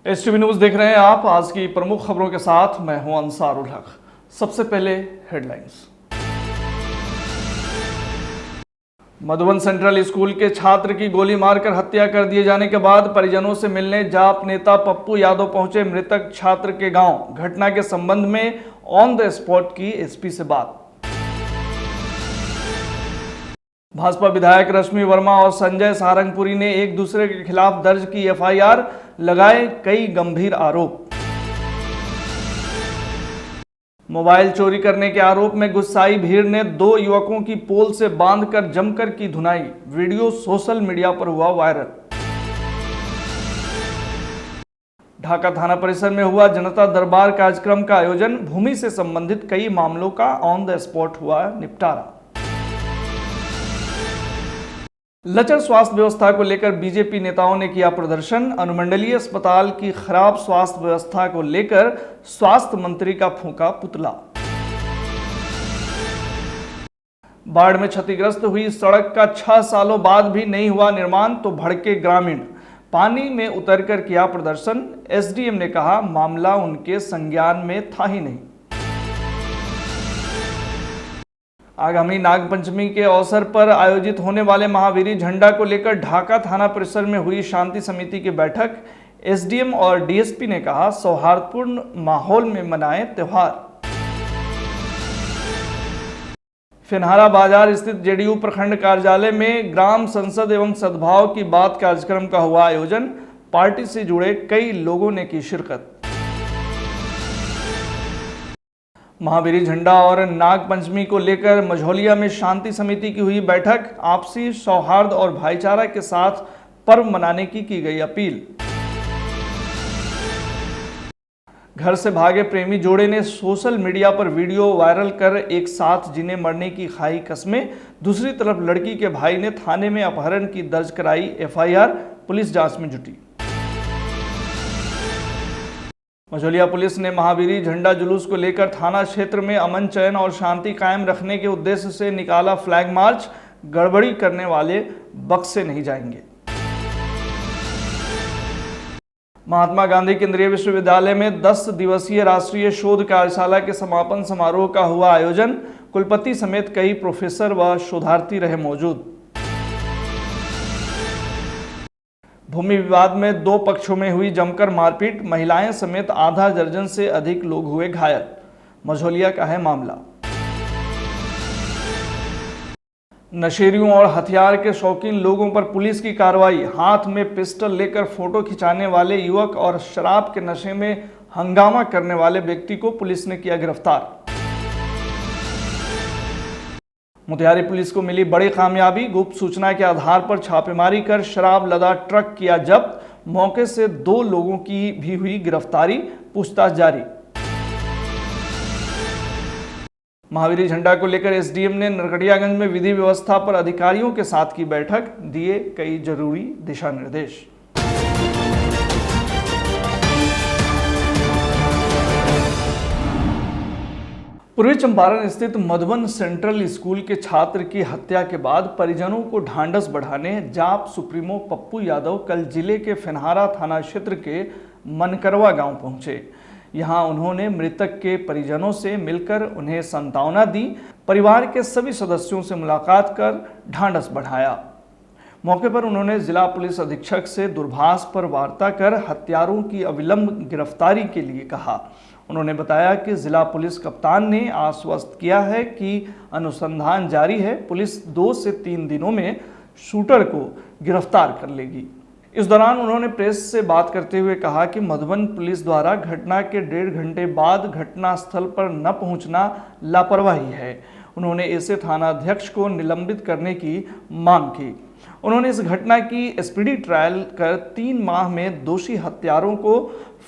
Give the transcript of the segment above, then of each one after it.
STV news देख रहे हैं आप। आज की प्रमुख खबरों के साथ मैं हूं अंसारुल हक। सबसे पहले हेडलाइंस। मधुबन सेंट्रल स्कूल के छात्र की गोली मारकर हत्या कर दिए जाने के बाद परिजनों से मिलने जाप नेता पप्पू यादव पहुंचे मृतक छात्र के गांव। घटना के संबंध में ऑन द स्पॉट की एसपी से बात। भाजपा विधायक रश्मि वर्मा और संजय सारंगपुरी ने एक दूसरे के खिलाफ दर्ज की एफआईआर, लगाए कई गंभीर आरोप। मोबाइल चोरी करने के आरोप में गुस्साई भीड़ ने 2 युवकों की पोल से बांधकर जमकर की धुनाई। वीडियो सोशल मीडिया पर हुआ वायरल। ढाका थाना परिसर में हुआ जनता दरबार कार्यक्रम का आयोजन। भूमि से संबंधित कई मामलों का ऑन द स्पॉट हुआ निपटारा। लचर स्वास्थ्य व्यवस्था को लेकर बीजेपी नेताओं ने किया प्रदर्शन। अनुमंडलीय अस्पताल की खराब स्वास्थ्य व्यवस्था को लेकर स्वास्थ्य मंत्री का फूंका पुतला। बाढ़ में क्षतिग्रस्त हुई सड़क का 6 सालों बाद भी नहीं हुआ निर्माण तो भड़के ग्रामीण। पानी में उतरकर किया प्रदर्शन। एसडीएम ने कहा मामला उनके संज्ञान में था ही नहीं। आगामी नागपंचमी के अवसर पर आयोजित होने वाले महावीरी झंडा को लेकर ढाका थाना परिसर में हुई शांति समिति की बैठक। एसडीएम और डीएसपी ने कहा सौहार्दपूर्ण माहौल में मनाएं त्योहार। फिनहारा बाजार स्थित जेडीयू प्रखंड कार्यालय में ग्राम संसद एवं सद्भाव की बात कार्यक्रम का हुआ आयोजन। पार्टी से जुड़े कई लोगों ने की शिरकत। महावीरी झंडा और नागपंचमी को लेकर मझौलिया में शांति समिति की हुई बैठक। आपसी सौहार्द और भाईचारा के साथ पर्व मनाने की गई अपील। घर से भागे प्रेमी जोड़े ने सोशल मीडिया पर वीडियो वायरल कर एक साथ जीने मरने की खाई कस्में। दूसरी तरफ लड़की के भाई ने थाने में अपहरण की दर्ज कराई एफआईआर। पुलिस जांच में जुटी। मझौलिया पुलिस ने महावीरी झंडा जुलूस को लेकर थाना क्षेत्र में अमन चैन और शांति कायम रखने के उद्देश्य से निकाला फ्लैग मार्च। गड़बड़ी करने वाले बख्शे नहीं जाएंगे। महात्मा गांधी केंद्रीय विश्वविद्यालय में 10 दिवसीय राष्ट्रीय शोध कार्यशाला के समापन समारोह का हुआ आयोजन। कुलपति समेत कई प्रोफेसर व शोधार्थी रहे मौजूद। भूमि विवाद में 2 पक्षों में हुई जमकर मारपीट। महिलाएं समेत आधा दर्जन से अधिक लोग हुए घायल। मझौलिया का है मामला। नशेड़ियों और हथियार के शौकीन लोगों पर पुलिस की कार्रवाई। हाथ में पिस्टल लेकर फोटो खिंचाने वाले युवक और शराब के नशे में हंगामा करने वाले व्यक्ति को पुलिस ने किया गिरफ्तार। मोतिहारी पुलिस को मिली बड़ी कामयाबी। गुप्त सूचना के आधार पर छापेमारी कर शराब लदा ट्रक किया जब्त। मौके से 2 लोगों की भी हुई गिरफ्तारी। पूछताछ जारी। महावीरी झंडा को लेकर एसडीएम ने नरकटियागंज में विधि व्यवस्था पर अधिकारियों के साथ की बैठक। दिए कई जरूरी दिशा निर्देश। पूर्वी चंपारण स्थित मधुबन सेंट्रल स्कूल के छात्र की हत्या के बाद परिजनों को ढांढस बढ़ाने जाप सुप्रीमो पप्पू यादव कल जिले के फिनहारा थाना क्षेत्र के मनकरवा गांव पहुंचे। यहां उन्होंने मृतक के परिजनों से मिलकर उन्हें सांत्वना दी। परिवार के सभी सदस्यों से मुलाकात कर ढांढस बढ़ाया। मौके पर उन्होंने जिला पुलिस अधीक्षक से दूरभाष पर वार्ता कर हत्यारों की अविलंब गिरफ्तारी के लिए कहा। उन्होंने बताया कि जिला पुलिस कप्तान ने आश्वस्त किया है कि अनुसंधान जारी है। पुलिस 2 से 3 दिनों में शूटर को गिरफ्तार कर लेगी। इस दौरान उन्होंने प्रेस से बात करते हुए कहा कि मधुबन पुलिस द्वारा घटना के 1.5 घंटे बाद घटनास्थल पर न पहुंचना लापरवाही है। उन्होंने ऐसे थानाध्यक्ष को निलंबित करने की मांग की। उन्होंने इस घटना की स्पीडी ट्रायल कर 3 माह में दोषी हत्यारों को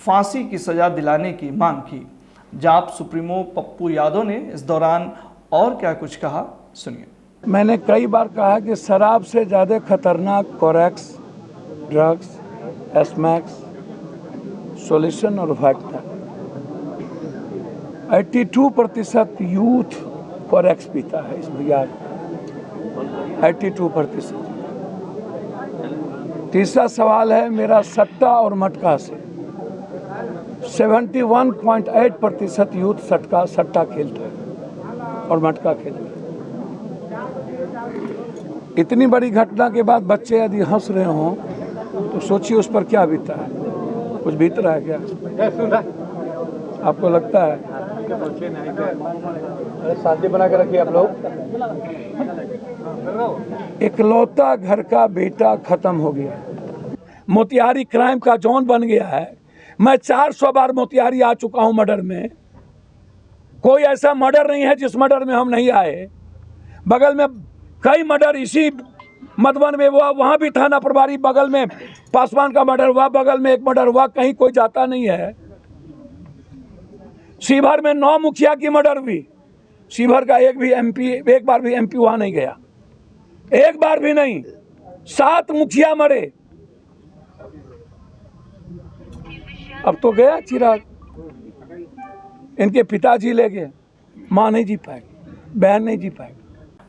फांसी की सजा दिलाने की मांग की। जाप सुप्रीमो पप्पू यादव ने इस दौरान और क्या कुछ कहा, सुनिए। मैंने कई बार कहा कि शराब से ज़्यादा खतरनाक कोरेक्स, ड्रग्स, एसमैक्स, सॉल्यूशन और फैक्टर। 82% यूथ कोरेक्स पीता है इस बिहार में, 82%। तीसरा सवाल है मेरा सट्टा और मटका से। 71.8% यूथ सट्टा खेलता है और मटका खेलता है। इतनी बड़ी घटना के बाद बच्चे यदि हंस रहे हों तो सोचिए उस पर क्या बीता है। कुछ बीत रहा है क्या? आपको लगता है? शांति बना के रखिए आप लोग। इकलौता घर का बेटा खत्म हो गया। मोतिहारी क्राइम का जोन बन गया है। मैं 400 बार मोतिहारी आ चुका हूं मर्डर में। कोई ऐसा मर्डर नहीं है जिस मर्डर में हम नहीं आए। बगल में कई मर्डर इसी मधुबन में हुआ, वहां भी थाना प्रभारी, बगल में पासवान का मर्डर हुआ, बगल में एक मर्डर हुआ, कहीं कोई जाता नहीं है। शिवहर में 9 मुखिया की मर्डर हुई। शिवहर का एक बार भी एमपी वहां नहीं गया, एक बार भी नहीं। 7 मुखिया मरे। अब तो गया चिराग, इनके पिताजी ले गए, मां नहीं जी पाएगी, बहन नहीं जी पाएगी।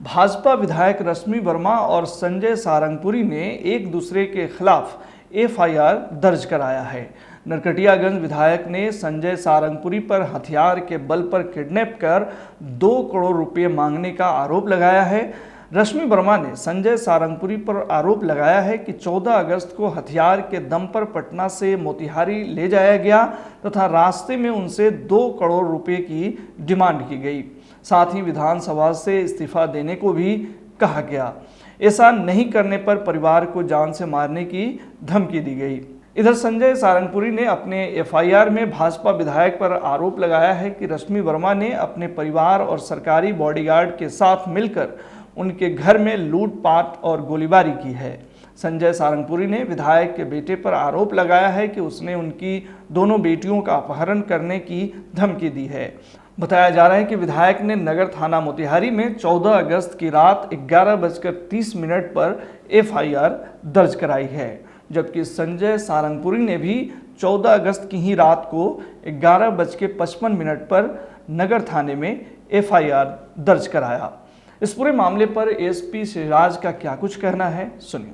भाजपा विधायक रश्मि वर्मा और संजय सारंगपुरी ने एक दूसरे के खिलाफ एफआईआर दर्ज कराया है। नरकटियागंज विधायक ने संजय सारंगपुरी पर हथियार के बल पर किडनैप कर 2 करोड़ रुपए मांगने का आरोप लगाया है। रश्मि वर्मा ने संजय सारंगपुरी पर आरोप लगाया है कि 14 अगस्त को हथियार के दम पर पटना से मोतिहारी ले जाया गया तथा रास्ते में उनसे 2 करोड़ रुपए की डिमांड की गई। साथ ही विधानसभा से इस्तीफा देने को भी कहा गया। ऐसा नहीं करने पर परिवार को जान से मारने की धमकी दी गई। इधर संजय सारंगपुरी ने अपने एफआईआर में भाजपा विधायक पर आरोप लगाया है कि रश्मि वर्मा ने अपने परिवार और सरकारी बॉडीगार्ड के साथ मिलकर उनके घर में लूटपाट और गोलीबारी की है। संजय सारंगपुरी ने विधायक के बेटे पर आरोप लगाया है कि उसने उनकी दोनों बेटियों का अपहरण करने की धमकी दी है। बताया जा रहा है कि विधायक ने नगर थाना मोतिहारी में 14 अगस्त की रात 11:30 पर एफआईआर दर्ज कराई है, जबकि संजय सारंगपुरी ने भी 14 अगस्त की ही रात को 11:55 पर नगर थाने में एफआईआर दर्ज कराया। इस पूरे मामले पर एसपी सिराज का क्या कुछ कहना है, सुनिए।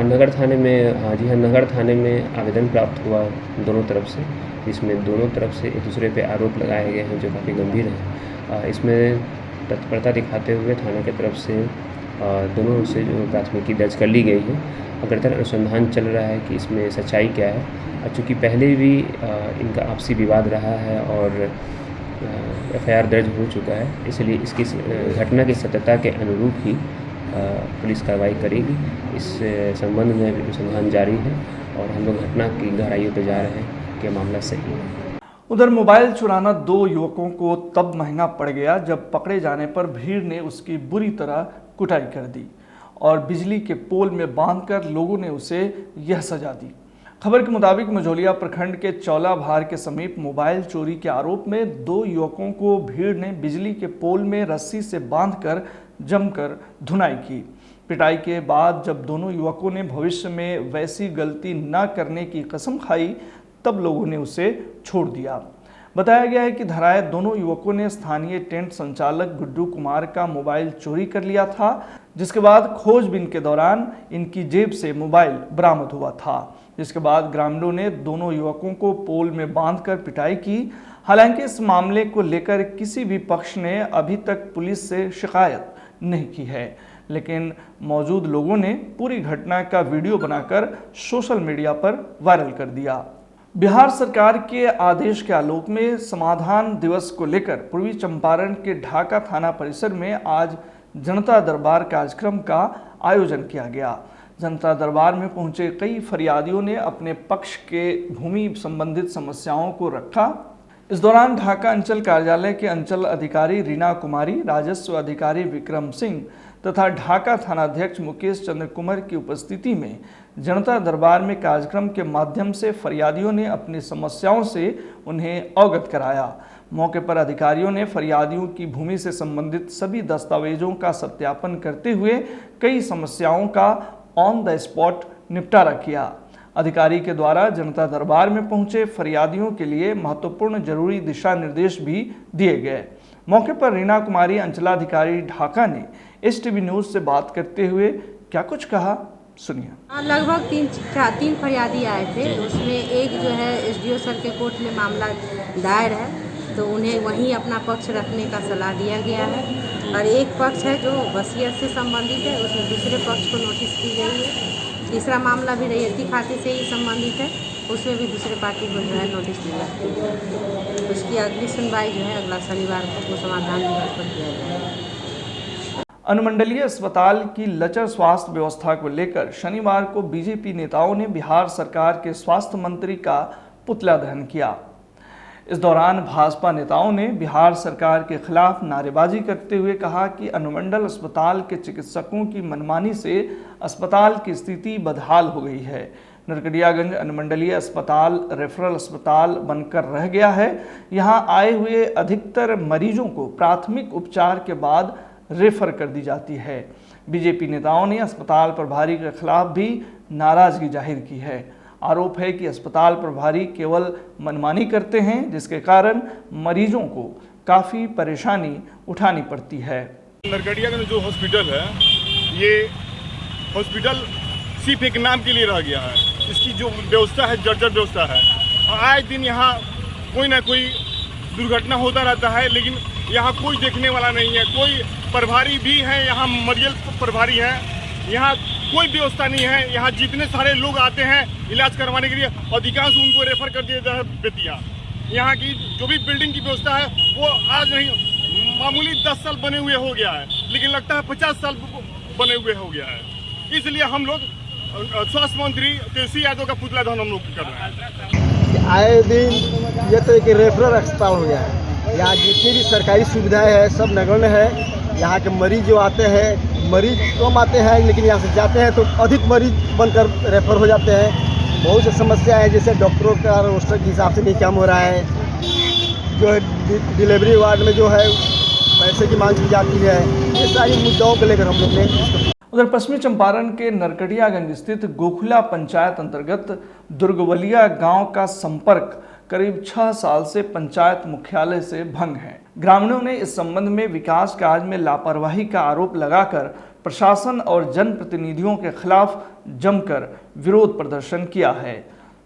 नगर थाने में जी हाँ, नगर थाने में आवेदन प्राप्त हुआ दोनों तरफ से, जिसमें दोनों तरफ से एक दूसरे पे आरोप लगाए गए हैं जो काफ़ी गंभीर हैं। इसमें तत्परता दिखाते हुए थाने की तरफ से दोनों से जो प्राथमिकी दर्ज कर ली गई है। अग्रतर अनुसंधान चल रहा है कि इसमें सच्चाई क्या है। चूँकि पहले भी इनका आपसी विवाद रहा है और एफआईआर दर्ज हो चुका है, इसलिए इसकी घटना की सत्यता के अनुरूप ही पुलिस कार्रवाई करेगी। इस संबंध में अनुसंधान जारी है और हम लोग घटना की गहराइयों पर जा रहे हैं कि मामला सही है। उधर मोबाइल चुराना 2 युवकों को तब महंगा पड़ गया जब पकड़े जाने पर भीड़ ने उसकी बुरी तरह कुटाई कर दी और बिजली के पोल में बांधकर लोगों ने उसे यह सजा दी। खबर के मुताबिक मझौलिया प्रखंड के चौला भार के समीप मोबाइल चोरी के आरोप में 2 युवकों को भीड़ ने बिजली के पोल में रस्सी से बांधकर जमकर धुनाई की। पिटाई के बाद जब दोनों युवकों ने भविष्य में वैसी गलती न करने की कसम खाई, तब लोगों ने उसे छोड़ दिया। बताया गया है कि धराए दोनों युवकों ने स्थानीय टेंट संचालक गुड्डू कुमार का मोबाइल चोरी कर लिया था, जिसके बाद खोजबीन के दौरान इनकी जेब से मोबाइल बरामद हुआ था। जिसके बाद ग्रामीणों ने दोनों युवकों को पोल में बांधकर पिटाई की। हालांकि इस मामले को लेकर किसी भी पक्ष ने अभी तक पुलिस से शिकायत नहीं की है, लेकिन मौजूद लोगों ने पूरी घटना का वीडियो बनाकर सोशल मीडिया पर वायरल कर दिया। बिहार सरकार के आदेश के आलोक में समाधान दिवस को लेकर पूर्वी चंपारण के ढाका थाना परिसर में आज जनता दरबार कार्यक्रम का आयोजन किया गया। जनता दरबार में पहुंचे कई फरियादियों ने अपने पक्ष के भूमि संबंधित समस्याओं को रखा। इस दौरान ढाका अंचल कार्यालय के अंचल अधिकारी रीना कुमारी, राजस्व अधिकारी विक्रम सिंह तथा ढाका थानाध्यक्ष मुकेश चंद्र कुमार की उपस्थिति में जनता दरबार में कार्यक्रम के माध्यम से फरियादियों ने अपनी समस्याओं से उन्हें अवगत कराया। मौके पर अधिकारियों ने फरियादियों की भूमि से संबंधित सभी दस्तावेजों का सत्यापन करते हुए कई समस्याओं का ऑन द स्पॉट निपटारा किया। अधिकारी के द्वारा जनता दरबार में पहुंचे फरियादियों के लिए महत्वपूर्ण जरूरी दिशा निर्देश भी दिए गए। मौके पर रीना कुमारी अंचलाधिकारी ढाका ने STV न्यूज से बात करते हुए क्या कुछ कहा, सुनिए। लगभग तीन फरियादी आए थे। उसमें एक जो है एसडीओ सर के कोर्ट में मामला दायर है, तो उन्हें वहीं अपना पक्ष रखने का सलाह दिया गया है। और एक पक्ष है जो वसीयत से संबंधित है, उसमें दूसरे पक्ष को नोटिस दी गई है। तीसरा मामला भी रैयती खाते से ही संबंधित है, उसमें भी दूसरे पार्टी को जो है नोटिस दिया है। उसकी अगली सुनवाई जो है अगला शनिवार को समाधान दिवस पर किया जाएगा। अनुमंडलीय अस्पताल की लचर स्वास्थ्य व्यवस्था को लेकर शनिवार को बीजेपी नेताओं ने बिहार सरकार के स्वास्थ्य मंत्री का पुतला दहन किया। इस दौरान भाजपा नेताओं ने बिहार सरकार के खिलाफ नारेबाजी करते हुए कहा कि अनुमंडल अस्पताल के चिकित्सकों की मनमानी से अस्पताल की स्थिति बदहाल हो गई है। नरकटियागंज अनुमंडलीय अस्पताल रेफरल अस्पताल बनकर रह गया है। यहां आए हुए अधिकतर मरीजों को प्राथमिक उपचार के बाद रेफर कर दी जाती है। बीजेपी नेताओं ने अस्पताल प्रभारी के खिलाफ भी नाराजगी जाहिर की है। आरोप है कि अस्पताल प्रभारी केवल मनमानी करते हैं, जिसके कारण मरीजों को काफ़ी परेशानी उठानी पड़ती है। नरकटियागंज जो हॉस्पिटल है, ये हॉस्पिटल सिर्फ एक नाम के लिए रह गया है। इसकी जो व्यवस्था है जर्जर व्यवस्था है। आए दिन यहाँ कोई ना कोई दुर्घटना होता रहता है, लेकिन यहाँ कोई देखने वाला नहीं है। कोई प्रभारी भी है, यहाँ मरियल प्रभारी है, यहाँ कोई व्यवस्था नहीं है। यहाँ जितने सारे लोग आते हैं इलाज करवाने के लिए, अधिकांश उनको रेफर कर दिया जाता है बेतिया। यहाँ की जो भी बिल्डिंग की व्यवस्था है वो आज नहीं, मामूली 10 साल बने हुए हो गया है, लेकिन लगता है 50 साल बने हुए हो गया है। इसलिए हम लोग स्वास्थ्य मंत्री तेजस्वी यादव का पुतला दहन हम लोग कर रहे हैं। आए दिन ये तो एक रेफरल अस्पताल हो गया है। यहाँ जितनी भी सरकारी सुविधाएं हैं सब नगण्य है। यहाँ के मरीज जो आते हैं, मरीज कम आते हैं, लेकिन यहाँ से जाते हैं तो अधिक मरीज बनकर रेफर हो जाते हैं। बहुत सी समस्या है, जैसे डॉक्टरों का रोस्टर के हिसाब से नहीं काम हो रहा है। जो है डिलीवरी वार्ड में जो है पैसे की मांग की जाती है। ये सारी मुद्दाओं को लेकर हम लोग ने उधर पश्चिमी चंपारण के नरकटियागंज स्थित गोखला पंचायत अंतर्गत दुर्गवलिया गांव का संपर्क करीब 6 साल से पंचायत मुख्यालय से भंग है। ग्रामीणों ने इस संबंध में विकास कार्य में लापरवाही का आरोप लगाकर प्रशासन और जनप्रतिनिधियों के खिलाफ जमकर विरोध प्रदर्शन किया है।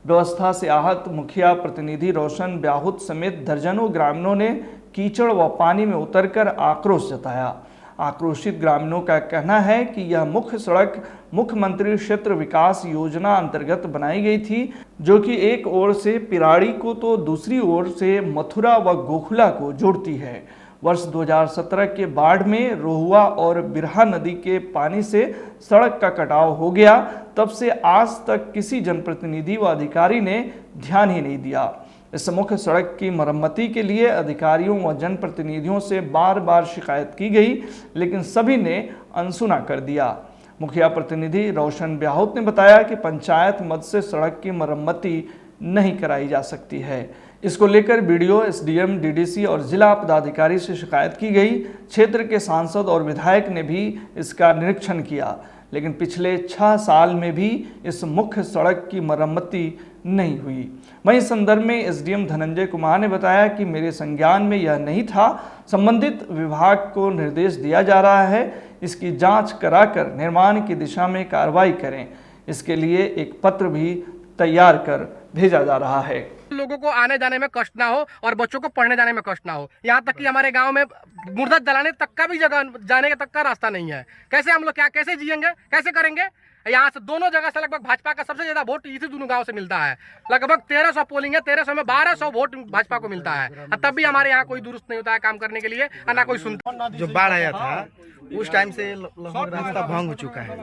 व्यवस्था से आहत मुखिया प्रतिनिधि रोशन ब्याहुत समेत दर्जनों ग्रामीणों ने कीचड़ व पानी में उतरकर आक्रोश जताया। आक्रोशित ग्रामीणों का कहना है कि यह मुख्य सड़क मुख्यमंत्री क्षेत्र विकास योजना अंतर्गत बनाई गई थी, जो कि एक ओर से पिराड़ी को तो दूसरी ओर से मथुरा व गोखला को जोड़ती है। वर्ष 2017 के बाढ़ में रोहुआ और बिरहा नदी के पानी से सड़क का कटाव हो गया। तब से आज तक किसी जनप्रतिनिधि व अधिकारी ने ध्यान ही नहीं दिया। इस मुख्य सड़क की मरम्मती के लिए अधिकारियों व जनप्रतिनिधियों से बार बार शिकायत की गई, लेकिन सभी ने अनसुना कर दिया। मुखिया प्रतिनिधि रोशन ब्याहुत ने बताया कि पंचायत मद से सड़क की मरम्मती नहीं कराई जा सकती है। इसको लेकर बीडीओ, एसडीएम, डीडीसी और जिला पदाधिकारी से शिकायत की गई। क्षेत्र के सांसद और विधायक ने भी इसका निरीक्षण किया, लेकिन पिछले 6 साल में भी इस मुख्य सड़क की मरम्मती नहीं हुई। वहीं इस संदर्भ में एसडीएम धनंजय कुमार ने बताया कि मेरे संज्ञान में यह नहीं था। संबंधित विभाग को निर्देश दिया जा रहा है, इसकी जांच कराकर निर्माण की दिशा में कार्रवाई करें। इसके लिए एक पत्र भी तैयार कर भेजा जा रहा है। लोगों को आने जाने में कष्ट ना हो और बच्चों को पढ़ने जाने में कष्ट ना हो। यहाँ तक कि हमारे गांव में मुर्दा जलाने तक का भी जगह, जाने तक का रास्ता नहीं है। कैसे हम लोग कैसे जिएंगे, कैसे करेंगे? यहाँ से दोनों जगह से लगभग भाजपा का सबसे ज्यादा वोट इसी दोनों गांव से मिलता है। लगभग 1300 पोलिंग है, 1300 में 1200 वोट भाजपा को मिलता है। तब भी हमारे यहाँ कोई दुरुस्त नहीं होता है काम करने के लिए, और ना कोई सुनता। जो बाढ़ आया था उस टाइम से लगभग रास्ता भंग हो चुका है।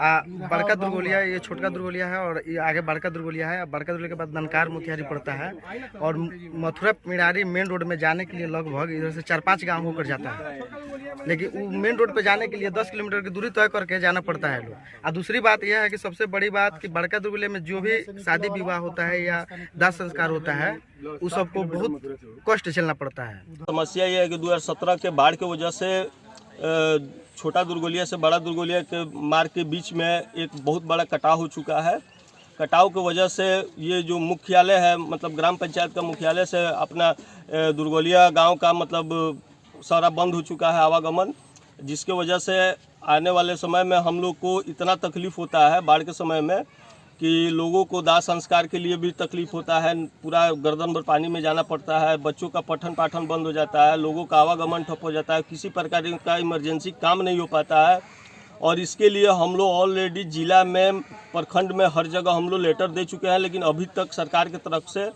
बड़का दुर्गोलिया, ये छोटका दुर्गोलिया है और ये आगे बड़का दुर्गोलिया है। बड़का दुर्गोलिया के बाद ननकार मोतिहारी पड़ता है और मथुरा मिरारी मेन रोड में जाने के लिए लगभग इधर से 4-5 गांव होकर जाता है। लेकिन वो मेन रोड पे जाने के लिए 10 किलोमीटर की दूरी तय करके जाना पड़ता है लोग। और दूसरी बात यह है कि सबसे बड़ी बात कि बड़का दुर्गोलिया में जो भी शादी विवाह होता है या दाह संस्कार होता है, उस सबको बहुत कष्ट झेलना पड़ता है। समस्या ये है कि 2017 के बाढ़ की वजह से छोटा दुर्गोलिया से बड़ा दुर्गोलिया के मार्ग के बीच में एक बहुत बड़ा कटाव हो चुका है। कटाव की वजह से ये जो मुख्यालय है, मतलब ग्राम पंचायत का मुख्यालय से अपना दुर्गोलिया गांव का मतलब सारा बंद हो चुका है आवागमन। जिसके वजह से आने वाले समय में हम लोग को इतना तकलीफ़ होता है बाढ़ के समय में कि लोगों को दाह संस्कार के लिए भी तकलीफ़ होता है, पूरा गर्दन भर पानी में जाना पड़ता है, बच्चों का पठन पाठन बंद हो जाता है, लोगों का आवागमन ठप हो जाता है, किसी प्रकार का इमरजेंसी काम नहीं हो पाता है। और इसके लिए हम लोग ऑलरेडी जिला में, प्रखंड में, हर जगह हम लोग लेटर दे चुके हैं, लेकिन अभी तक सरकार की तरफ से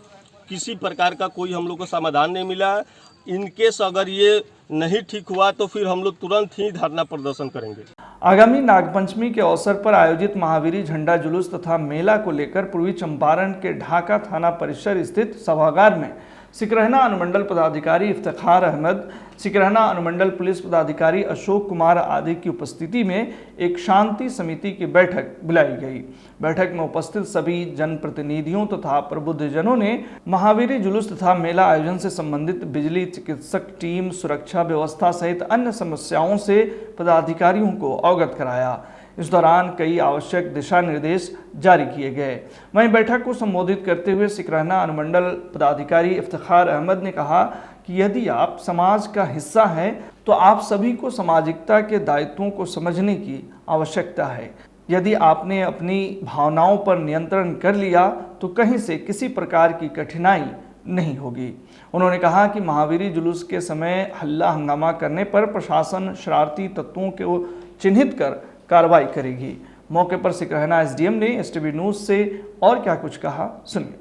किसी प्रकार का कोई हम लोग को समाधान नहीं मिला है। इनकेस अगर ये नहीं ठीक हुआ तो फिर हम लोग तुरंत ही धरना प्रदर्शन करेंगे। आगामी नागपंचमी के अवसर पर आयोजित महावीरी झंडा जुलूस तथा मेला को लेकर पूर्वी चंपारण के ढाका थाना परिसर स्थित सभागार में सिकरहना अनुमंडल पदाधिकारी इफ्तिखार अहमद, सिकरहना अनुमंडल पुलिस पदाधिकारी अशोक कुमार आदि की उपस्थिति में एक शांति समिति की बैठक बुलाई गई। बैठक में उपस्थित सभी जनप्रतिनिधियों तथा प्रबुद्धजनों ने महावीरी जुलूस तथा मेला आयोजन से संबंधित बिजली, चिकित्सक टीम, सुरक्षा व्यवस्था सहित अन्य समस्याओं से पदाधिकारियों को अवगत कराया। इस दौरान कई आवश्यक दिशा निर्देश जारी किए गए। वहीं बैठक को संबोधित करते हुए सिकरहना अनुमंडल पदाधिकारी इफ्तिखार अहमद ने कहा कि यदि आप समाज का हिस्सा हैं तो आप सभी को सामाजिकता के दायित्वों को समझने की आवश्यकता है। यदि आपने अपनी भावनाओं पर नियंत्रण कर लिया तो कहीं से किसी प्रकार की कठिनाई नहीं होगी। उन्होंने कहा कि महावीरी जुलूस के समय हल्ला हंगामा करने पर प्रशासन शरारती तत्वों को चिन्हित कर कार्रवाई करेगी। मौके पर सिकरहना एसडीएम ने एसटीवी न्यूज से और क्या कुछ कहा, सुनिए।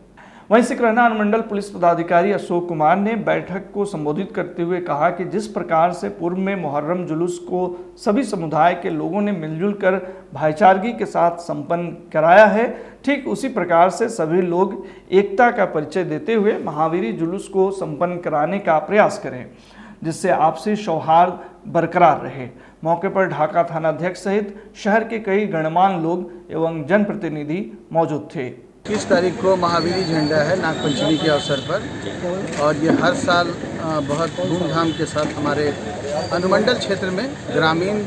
वहीं सिकरहना अनुमंडल पुलिस पदाधिकारी अशोक कुमार ने बैठक को संबोधित करते हुए कहा कि जिस प्रकार से पूर्व में मुहर्रम जुलूस को सभी समुदाय के लोगों ने मिलजुल कर भाईचारगी के साथ संपन्न कराया है, ठीक उसी प्रकार से सभी लोग एकता का परिचय देते हुए महावीरी जुलूस को संपन्न कराने का प्रयास करें, जिससे आपसी सौहार्द बरकरार रहे। मौके पर ढाका थाना अध्यक्ष सहित शहर के कई गणमान्य लोग एवं जनप्रतिनिधि मौजूद थे। 21 तारीख को महावीरी झंडा है नागपंचमी के अवसर पर, और ये हर साल बहुत धूमधाम के साथ हमारे अनुमंडल क्षेत्र में ग्रामीण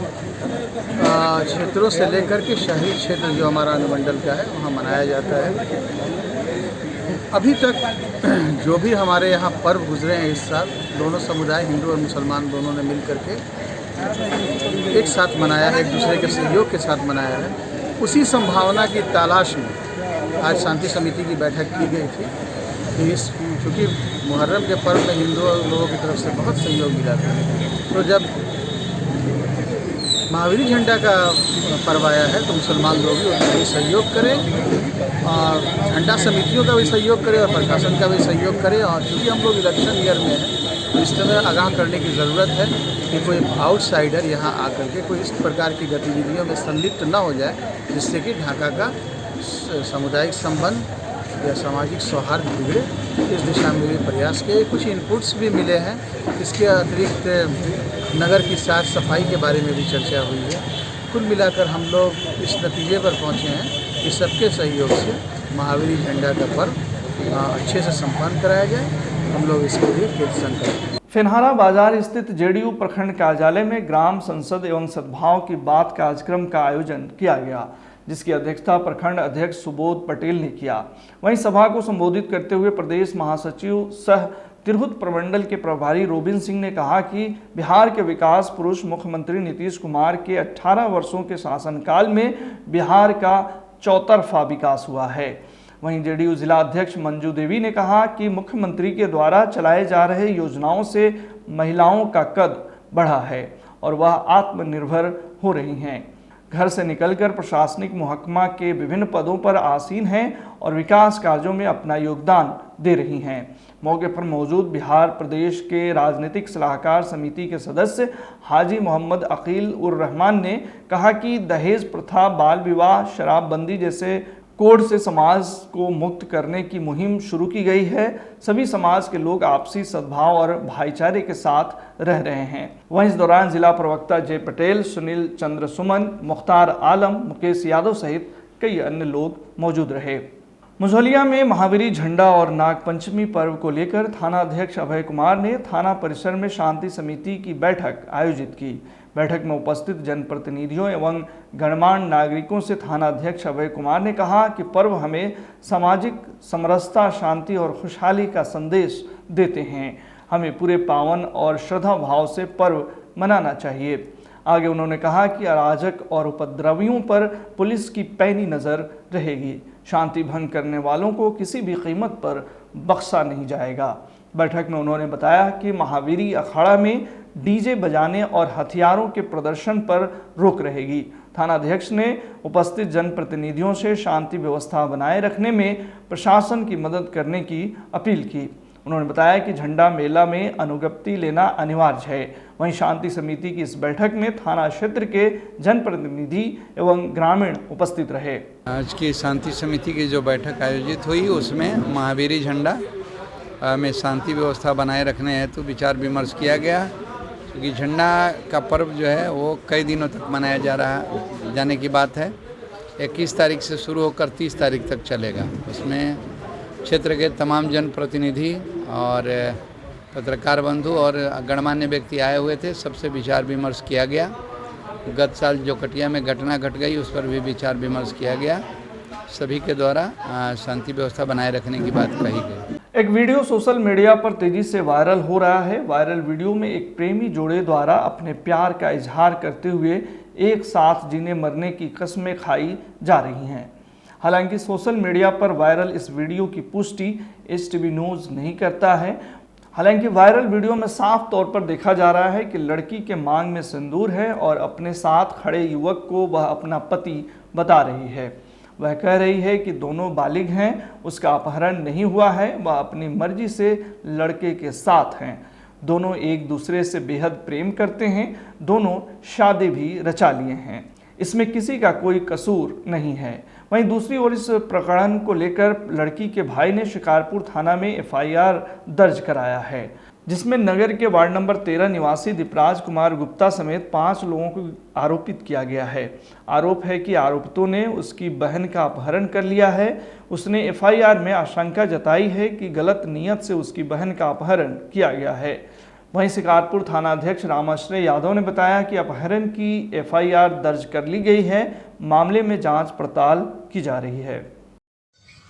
क्षेत्रों से लेकर के शहरी क्षेत्र जो हमारा अनुमंडल का है वहाँ मनाया जाता है। अभी तक जो भी हमारे यहाँ पर्व गुजरे हैं इस साल, दोनों समुदाय हिंदू और मुसलमान दोनों ने मिल करके एक साथ मनाया है, एक दूसरे के सहयोग के साथ मनाया है। उसी संभावना की तलाश में आज शांति समिति की बैठक की गई थी कि चूँकि मुहर्रम के पर्व में हिंदू लोगों की तरफ से बहुत सहयोग मिला था, तो जब महावीरी झंडा का पर्व आया है तो मुसलमान लोग भी उसका भी सहयोग करें और झंडा समितियों का भी सहयोग करें और प्रशासन का भी सहयोग करें। और चूँकि हम लोग इलेक्शन ईयर में हैं तो इस तरह आगाह करने की ज़रूरत है कि कोई आउटसाइडर यहाँ आकर के कोई इस प्रकार की गतिविधियों में संलिप्त न हो जाए, जिससे कि ढाका का सामुदायिक संबंध या सामाजिक सौहार्द बिगड़े। इस दिशा में भी प्रयास किए। कुछ इनपुट्स भी मिले हैं। इसके अतिरिक्त नगर की साफ सफाई के बारे में भी चर्चा हुई है। कुल मिलाकर हम लोग इस नतीजे पर पहुँचे हैं कि सबके सहयोग से महावीरी झंडा का पर्व अच्छे से संपन्न कराया जाए। हम लोग इसके लिए कृत संकल्प हैं। फेनहारा बाजार स्थित जेडीयू प्रखंड कार्यालय में ग्राम संसद एवं सद्भाव की बात कार्यक्रम का आयोजन किया गया, जिसकी अध्यक्षता प्रखंड अध्यक्ष सुबोध पटेल ने किया। वहीं सभा को संबोधित करते हुए प्रदेश महासचिव सह तिरहुत प्रमंडल के प्रभारी रोबिन सिंह ने कहा कि बिहार के विकास पुरुष मुख्यमंत्री नीतीश कुमार के 18 वर्षों के शासनकाल में बिहार का चौतरफा विकास हुआ है। वहीं जेडीयू जिला अध्यक्ष मंजू देवी ने कहा कि मुख्यमंत्री के द्वारा चलाए जा रहे योजनाओं से महिलाओं का कद बढ़ा है और वह आत्मनिर्भर हो रही हैं, घर से निकलकर प्रशासनिक महकमा के विभिन्न पदों पर आसीन हैं और विकास कार्यों में अपना योगदान दे रही हैं। मौके पर मौजूद बिहार प्रदेश के राजनीतिक सलाहकार समिति के सदस्य हाजी मोहम्मद अकील उर रहमान ने कहा कि दहेज प्रथा, बाल विवाह, शराबबंदी जैसे कोड से समाज को मुक्त करने की मुहिम शुरू की गई है। सभी समाज के लोग आपसी सद्भाव और भाईचारे के साथ रह रहे हैं। वहीं इस दौरान जिला प्रवक्ता जय पटेल, सुनील चंद्र सुमन, मुख्तार आलम, मुकेश यादव सहित कई अन्य लोग मौजूद रहे। मझौलिया में महावीरी झंडा और नागपंचमी पर्व को लेकर थाना अध्यक्ष अभय कुमार ने थाना परिसर में शांति समिति की बैठक आयोजित की। बैठक में उपस्थित जनप्रतिनिधियों एवं गणमान्य नागरिकों से थाना अध्यक्ष अभय कुमार ने कहा कि पर्व हमें सामाजिक समरसता, शांति और खुशहाली का संदेश देते हैं। हमें पूरे पावन और श्रद्धा भाव से पर्व मनाना चाहिए। आगे उन्होंने कहा कि अराजक और उपद्रवियों पर पुलिस की पैनी नज़र रहेगी। शांति भंग करने वालों को किसी भी कीमत पर बख्शा नहीं जाएगा। बैठक में उन्होंने बताया कि महावीरी अखाड़ा में डीजे बजाने और हथियारों के प्रदर्शन पर रोक रहेगी। थानाध्यक्ष ने उपस्थित जनप्रतिनिधियों से शांति व्यवस्था बनाए रखने में प्रशासन की मदद करने की अपील की। उन्होंने बताया कि झंडा मेला में अनुज्ञप्ति लेना अनिवार्य है। वहीं शांति समिति की इस बैठक में थाना क्षेत्र के जनप्रतिनिधि एवं ग्रामीण उपस्थित रहे। आज की शांति समिति की जो बैठक आयोजित हुई उसमें महावीरी झंडा में शांति व्यवस्था बनाए रखने हेतु विचार विमर्श किया गया, क्योंकि झंडा का पर्व जो है वो कई दिनों तक मनाया जाने की बात है। 21 तारीख से शुरू होकर 30 तारीख तक चलेगा। उसमें क्षेत्र के तमाम जनप्रतिनिधि और पत्रकार बंधु और गणमान्य व्यक्ति आए हुए थे। सबसे विचार विमर्श किया गया। गत साल जो कटिया में घटना घट गई उस पर भी विचार विमर्श किया गया। सभी के द्वारा शांति व्यवस्था बनाए रखने की बात कही गई। एक वीडियो सोशल मीडिया पर तेजी से वायरल हो रहा है। वायरल वीडियो में एक प्रेमी जोड़े द्वारा अपने प्यार का इजहार करते हुए एक साथ जीने मरने की कस्में खाई जा रही हैं। हालांकि सोशल मीडिया पर वायरल इस वीडियो की पुष्टि STV न्यूज़ नहीं करता है। हालांकि वायरल वीडियो में साफ तौर पर देखा जा रहा है कि लड़की के मांग में सिंदूर है और अपने साथ खड़े युवक को वह अपना पति बता रही है। वह कह रही है कि दोनों बालिग हैं, उसका अपहरण नहीं हुआ है, वह अपनी मर्जी से लड़के के साथ हैं। दोनों एक दूसरे से बेहद प्रेम करते हैं, दोनों शादी भी रचा लिए हैं, इसमें किसी का कोई कसूर नहीं है। वहीं दूसरी ओर इस प्रकरण को लेकर लड़की के भाई ने शिकारपुर थाना में FIR दर्ज कराया है, जिसमें नगर के वार्ड नंबर 13 निवासी दीपराज कुमार गुप्ता समेत 5 लोगों को आरोपित किया गया है। आरोप है कि आरोपितों ने उसकी बहन का अपहरण कर लिया है। उसने FIR में आशंका जताई है कि गलत नीयत से उसकी बहन का अपहरण किया गया है। वहीं शिकारपुर थानाध्यक्ष रामाश्रय यादव ने बताया कि अपहरण की FIR दर्ज कर ली गई है। मामले में जांच पड़ताल की जा रही है।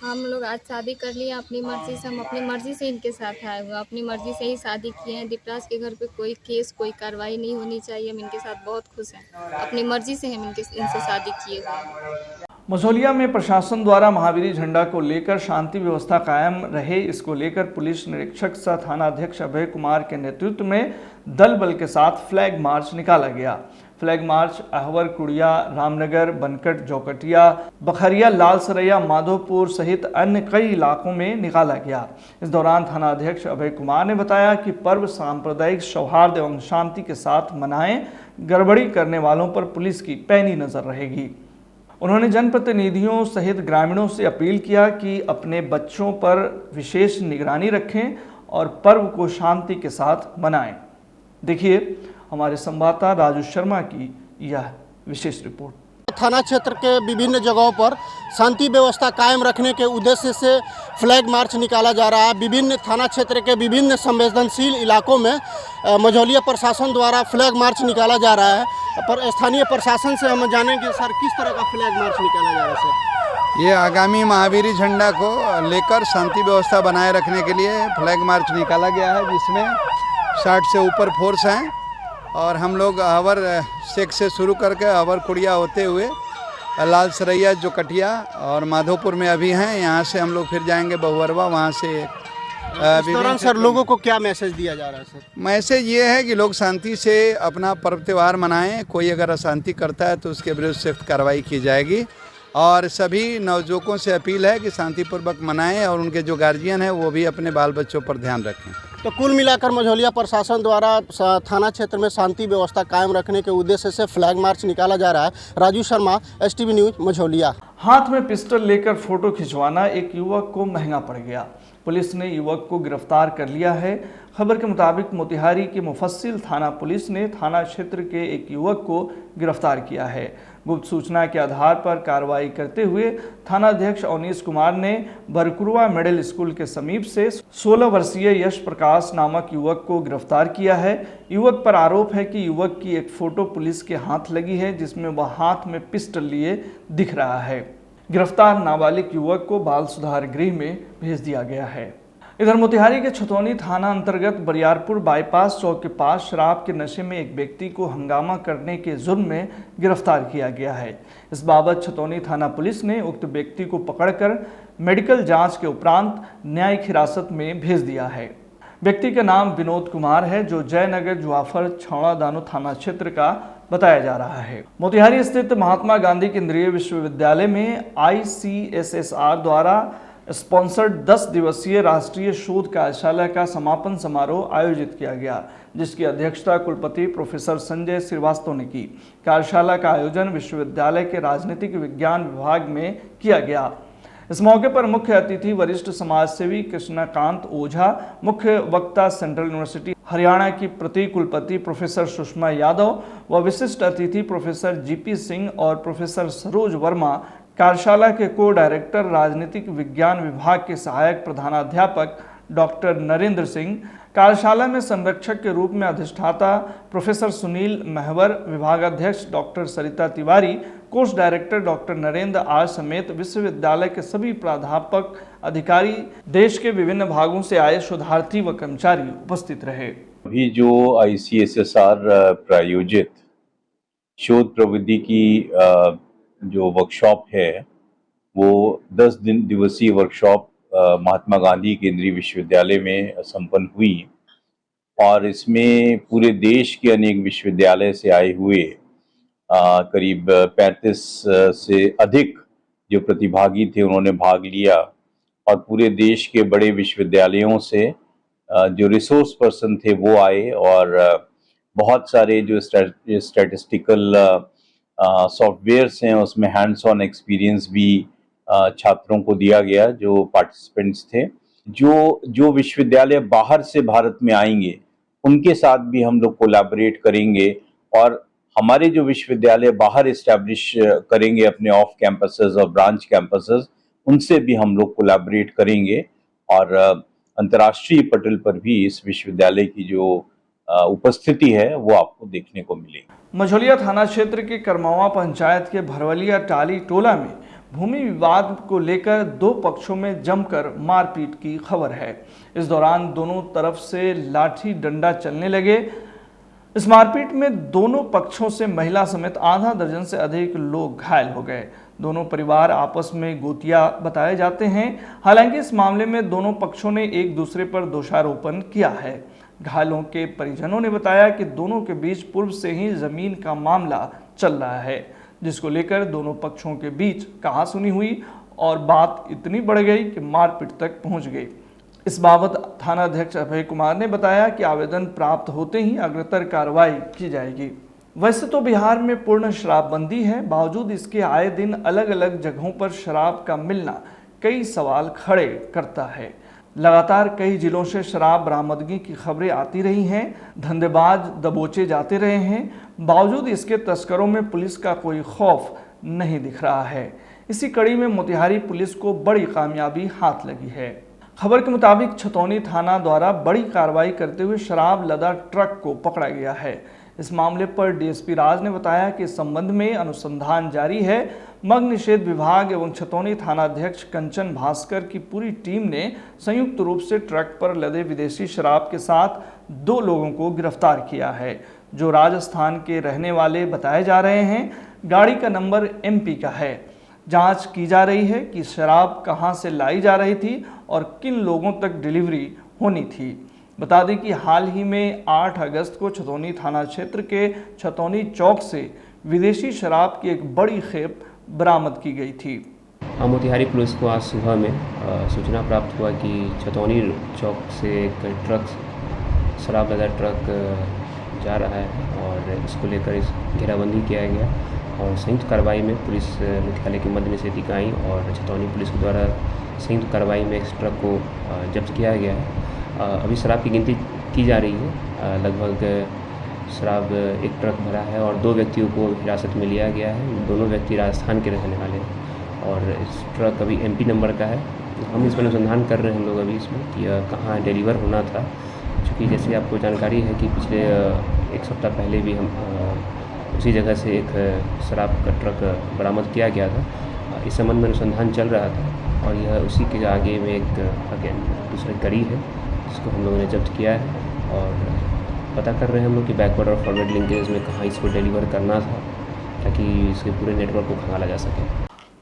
हम लोग आज शादी कर लिए अपनी मर्जी से। हम अपनी मर्जी से इनके साथ आए हुए, अपनी मर्जी से ही शादी किए हैं। दीपराज के घर पे कोई केस, कोई कार्रवाई नहीं होनी चाहिए। हम इनके साथ बहुत खुश हैं। अपनी मर्जी से हम इनसे शादी किए हुए। मझौलिया में प्रशासन द्वारा महावीरी झंडा को लेकर शांति व्यवस्था कायम रहे, इसको लेकर पुलिस निरीक्षक सह थानाध्यक्ष अभय कुमार के नेतृत्व में दल बल के साथ फ्लैग मार्च निकाला गया। फ्लैग मार्च अहवर, कुड़िया, रामनगर, बनकट, जौकटिया, बखरिया, लालसरैया, माधोपुर सहित अन्य कई इलाकों में निकाला गया। इस दौरान थानाध्यक्ष अभय कुमार ने बताया कि पर्व सांप्रदायिक सौहार्द एवं शांति के साथ मनाएं, गड़बड़ी करने वालों पर पुलिस की पैनी नजर रहेगी। उन्होंने जनप्रतिनिधियों सहित ग्रामीणों से अपील किया कि अपने बच्चों पर विशेष निगरानी रखें और पर्व को शांति के साथ मनाएं। देखिए हमारे संवाददाता राजू शर्मा की यह विशेष रिपोर्ट। थाना क्षेत्र के विभिन्न जगहों पर शांति व्यवस्था कायम रखने के उद्देश्य से फ्लैग मार्च निकाला जा रहा है। विभिन्न थाना क्षेत्र के विभिन्न संवेदनशील इलाकों में मझौलिया प्रशासन द्वारा फ्लैग मार्च निकाला जा रहा है। पर स्थानीय प्रशासन से हम जानेंगे सर, किस तरह का फ्लैग मार्च निकाला जा रहा है सर? ये आगामी महावीरी झंडा को लेकर शांति व्यवस्था बनाए रखने के लिए फ्लैग मार्च निकाला गया है, जिसमें 60 से ऊपर फोर्स हैं और हम लोग अहवर शेख से शुरू करके अहवर कुड़िया होते हुए लालसरैया, जौकटिया और माधोपुर में अभी हैं। यहाँ से हम लोग फिर जाएंगे बहुअरवा, वहाँ से इस दौरान सर लोगों को क्या मैसेज दिया जा रहा है सर? मैसेज ये है कि लोग शांति से अपना पर्व त्यौहार मनाएं। कोई अगर अशांति करता है तो उसके विरुद्ध सख्त कार्रवाई की जाएगी और सभी नवयुवकों से अपील है कि शांतिपूर्वक मनाएं और उनके जो गार्जियन हैं वो भी अपने बाल बच्चों पर ध्यान रखें। तो कुल मिलाकर मझौलिया प्रशासन द्वारा थाना क्षेत्र में शांति व्यवस्था कायम रखने के उद्देश्य से फ्लैग मार्च निकाला जा रहा है। Raju Sharma, STV news, Majhaulia. हाथ में पिस्टल लेकर फोटो खिंचवाना एक युवक को महंगा पड़ गया। पुलिस ने युवक को गिरफ्तार कर लिया है। खबर के मुताबिक मोतिहारी के मुफस्सिल थाना पुलिस ने थाना क्षेत्र के एक युवक को गिरफ्तार किया है। गुप्त सूचना के आधार पर कार्रवाई करते हुए थानाध्यक्ष अवनीश कुमार ने बरकुरवा मिडिल स्कूल के समीप से 16 वर्षीय यश प्रकाश नामक युवक को गिरफ्तार किया है। युवक पर आरोप है कि युवक की एक फोटो पुलिस के हाथ लगी है, जिसमें वह हाथ में पिस्टल लिए दिख रहा है। गिरफ्तार नाबालिग युवक को बाल सुधार गृह में भेज दिया गया है। इधर मोतिहारी के छतौनी थाना अंतर्गत बरियारपुर बाईपास चौक के पास शराब के नशे में एक व्यक्ति को हंगामा करने के जुर्म में गिरफ्तार किया गया है। इस बाबत छतौनी थाना पुलिस ने उक्त व्यक्ति को पकड़कर मेडिकल जांच के उपरांत न्यायिक हिरासत में भेज दिया है। व्यक्ति का नाम विनोद कुमार है, जो जयनगर जुआफर छौड़ा दानो थाना क्षेत्र का बताया जा रहा है। मोतिहारी स्थित महात्मा गांधी केंद्रीय विश्वविद्यालय में ICSSR द्वारा स्पॉन्सर्ड 10 दिवसीय राष्ट्रीय शोध कार्यशाला का समापन समारोह आयोजित किया गया, जिसकी अध्यक्षता कुलपति प्रोफेसर संजय श्रीवास्तव ने की। कार्यशाला का आयोजन विश्वविद्यालय के राजनीतिक विज्ञान विभाग में किया गया। इस मौके पर मुख्य अतिथि वरिष्ठ समाजसेवी कृष्णाकांत ओझा, मुख्य वक्ता सेंट्रल यूनिवर्सिटी हरियाणा की प्रति कुलपति प्रोफेसर सुषमा यादव व विशिष्ट अतिथि प्रोफेसर GP सिंह और प्रोफेसर सरोज वर्मा, कार्यशाला के को डायरेक्टर राजनीतिक विज्ञान विभाग के सहायक प्रधानाध्यापक डॉक्टर नरेंद्र सिंह, कार्यशाला में संरक्षक के रूप में अधिष्ठाता प्रोफेसर सुनील महवर, विभागाध्यक्ष doctor Sarita Tiwari, course director doctor Narendra R समेत विश्वविद्यालय के सभी प्राध्यापक, अधिकारी, देश के विभिन्न भागों से आए शोधार्थी व कर्मचारी उपस्थित रहे। अभी जो ICSSR प्रायोजित शोध प्रविधि की जो वर्कशॉप है, वो 10 दिवसीय वर्कशॉप महात्मा गांधी केंद्रीय विश्वविद्यालय में संपन्न हुई और इसमें पूरे देश के अनेक विश्वविद्यालय से आए हुए करीब 35 से अधिक जो प्रतिभागी थे उन्होंने भाग लिया और पूरे देश के बड़े विश्वविद्यालयों से जो रिसोर्स पर्सन थे वो आए और बहुत सारे जो स्टैटिस्टिकल सॉफ्टवेयर्स हैं उसमें हैंड्स ऑन एक्सपीरियंस भी छात्रों को दिया गया जो पार्टिसिपेंट्स थे। जो विश्वविद्यालय बाहर से भारत में आएंगे उनके साथ भी हम लोग कोलैबोरेट करेंगे और हमारे जो विश्वविद्यालय बाहर इस्टेब्लिश करेंगे अपने ऑफ कैंपसेस और ब्रांच कैंपसेस, उनसे भी हम लोग कोलैबोरेट करेंगे और अंतर्राष्ट्रीय पटल पर भी इस विश्वविद्यालय की जो उपस्थिति है वो आपको देखने को मिलेगी। मझौलिया थाना क्षेत्र के करमावा पंचायत के भरवलिया टाली टोला में भूमि विवाद को लेकर दो पक्षों में जमकर मारपीट की खबर है। इस दौरान दोनों तरफ से लाठी डंडा चलने लगे। इस मारपीट में दोनों पक्षों से महिला समेत आधा दर्जन से अधिक लोग घायल हो गए। दोनों परिवार आपस में गोतिया बताए जाते हैं। हालांकि इस मामले में दोनों पक्षों ने एक दूसरे पर दोषारोपण किया है। घायलों के परिजनों ने बताया कि दोनों के बीच पूर्व से ही जमीन का मामला चल रहा है, जिसको लेकर दोनों पक्षों के बीच कहासुनी हुई और बात इतनी बढ़ गई कि मारपीट तक पहुंच गई। इस बाबत थानाध्यक्ष अभय कुमार ने बताया कि आवेदन प्राप्त होते ही अग्रतर कार्रवाई की जाएगी। वैसे तो बिहार में पूर्ण शराबबंदी है, बावजूद इसके आए दिन अलग अलग जगहों पर शराब का मिलना कई सवाल खड़े करता है। लगातार कई जिलों से शराब बरामदगी की खबरें आती रही हैं, धंधेबाज दबोचे जाते रहे हैं, बावजूद इसके तस्करों में पुलिस का कोई खौफ नहीं दिख रहा है। इसी कड़ी में मोतिहारी पुलिस को बड़ी कामयाबी हाथ लगी है। खबर के मुताबिक छतौनी थाना द्वारा बड़ी कार्रवाई करते हुए शराब लदा ट्रक को पकड़ा गया है। इस मामले पर डीएसपी राज ने बताया कि इस संबंध में अनुसंधान जारी है। मद्य निषेध विभाग एवं छतौनी थानाध्यक्ष कंचन भास्कर की पूरी टीम ने संयुक्त रूप से ट्रक पर लदे विदेशी शराब के साथ 2 लोगों को गिरफ्तार किया है, जो राजस्थान के रहने वाले बताए जा रहे हैं। गाड़ी का नंबर MP का है। जांच की जा रही है कि शराब कहां से लाई जा रही थी और किन लोगों तक डिलीवरी होनी थी। बता दें कि हाल ही में 8 अगस्त को छतौनी थाना क्षेत्र के छतौनी चौक से विदेशी शराब की एक बड़ी खेप बरामद की गई थी। मोतिहारी पुलिस को आज सुबह में सूचना प्राप्त हुआ कि छतौनी चौक से एक ट्रक शराब लदा ट्रक जा रहा है और इसको लेकर इस घेराबंदी किया गया और संयुक्त कार्रवाई में पुलिस मुख्यालय की मद्य निषेध इकाई और छतौनी पुलिस के द्वारा संयुक्त कार्रवाई में इस ट्रक को जब्त किया गया है। अभी शराब की गिनती की जा रही है। लगभग शराब एक ट्रक भरा है और 2 व्यक्तियों को हिरासत में लिया गया है। दोनों व्यक्ति राजस्थान के रहने वाले हैं और इस ट्रक अभी MP नंबर का है। हम इसमें अनुसंधान कर रहे हैं हम लोग अभी इसमें कि कहाँ डिलीवर होना था, क्योंकि जैसे आपको जानकारी है कि पिछले 1 सप्ताह पहले भी हम उसी जगह से एक शराब का ट्रक बरामद किया गया था। इस संबंध में अनुसंधान चल रहा था और यह उसी के आगे में एक अगेन दूसरी कड़ी है जिसको हम लोगों ने जब्त किया है और पता कर रहे हैं हम लोग कि बैकवर्ड और फॉरवर्ड लिंकेज में कहाँ इसको डिलीवर करना था ताकि इसके पूरे नेटवर्क को खंगाला जा सके।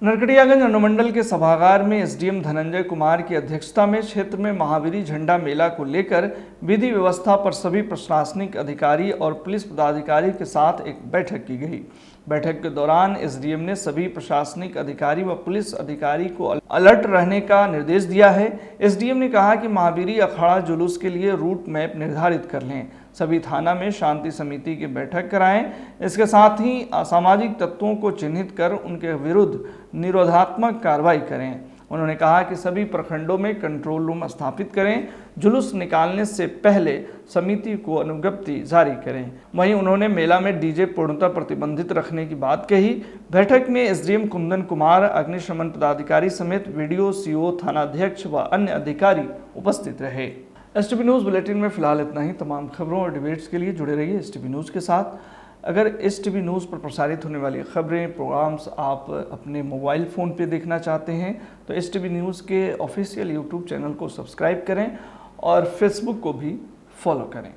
नरकटियागंज अनुमंडल के सभागार में एसडीएम धनंजय कुमार की अध्यक्षता में क्षेत्र में महावीरी झंडा मेला को लेकर विधि व्यवस्था पर सभी प्रशासनिक अधिकारी और पुलिस पदाधिकारी के साथ एक बैठक की गई। बैठक के दौरान एसडीएम ने सभी प्रशासनिक अधिकारी व पुलिस अधिकारी को अलर्ट रहने का निर्देश दिया है। एसडीएम ने कहा कि महावीरी अखाड़ा जुलूस के लिए रूट मैप निर्धारित कर लें, सभी थाना में शांति समिति की बैठक कराएं, इसके साथ ही असामाजिक तत्वों को चिन्हित कर उनके विरुद्ध निरोधात्मक कार्रवाई करें। उन्होंने कहा कि सभी प्रखंडों में कंट्रोल रूम स्थापित करें, जुलूस निकालने से पहले समिति को अनुज्ञप्ति जारी करें। वहीं उन्होंने मेला में डीजे पूर्णतः प्रतिबंधित रखने की बात कही। बैठक में एसडीएम कुंदन कुमार, अग्निशमन पदाधिकारी समेत वीडियो, सीओ, थानाध्यक्ष व अन्य अधिकारी उपस्थित रहे। एसटीवी न्यूज़ बुलेटिन में फिलहाल इतना ही। तमाम खबरों और डिबेट्स के लिए जुड़े रहिए एसटीवी न्यूज़ के साथ। अगर एसटीवी न्यूज़ पर प्रसारित होने वाली खबरें, प्रोग्राम्स आप अपने मोबाइल फ़ोन पे देखना चाहते हैं तो एसटीवी न्यूज़ के ऑफिशियल यूट्यूब चैनल को सब्सक्राइब करें और फेसबुक को भी फॉलो करें।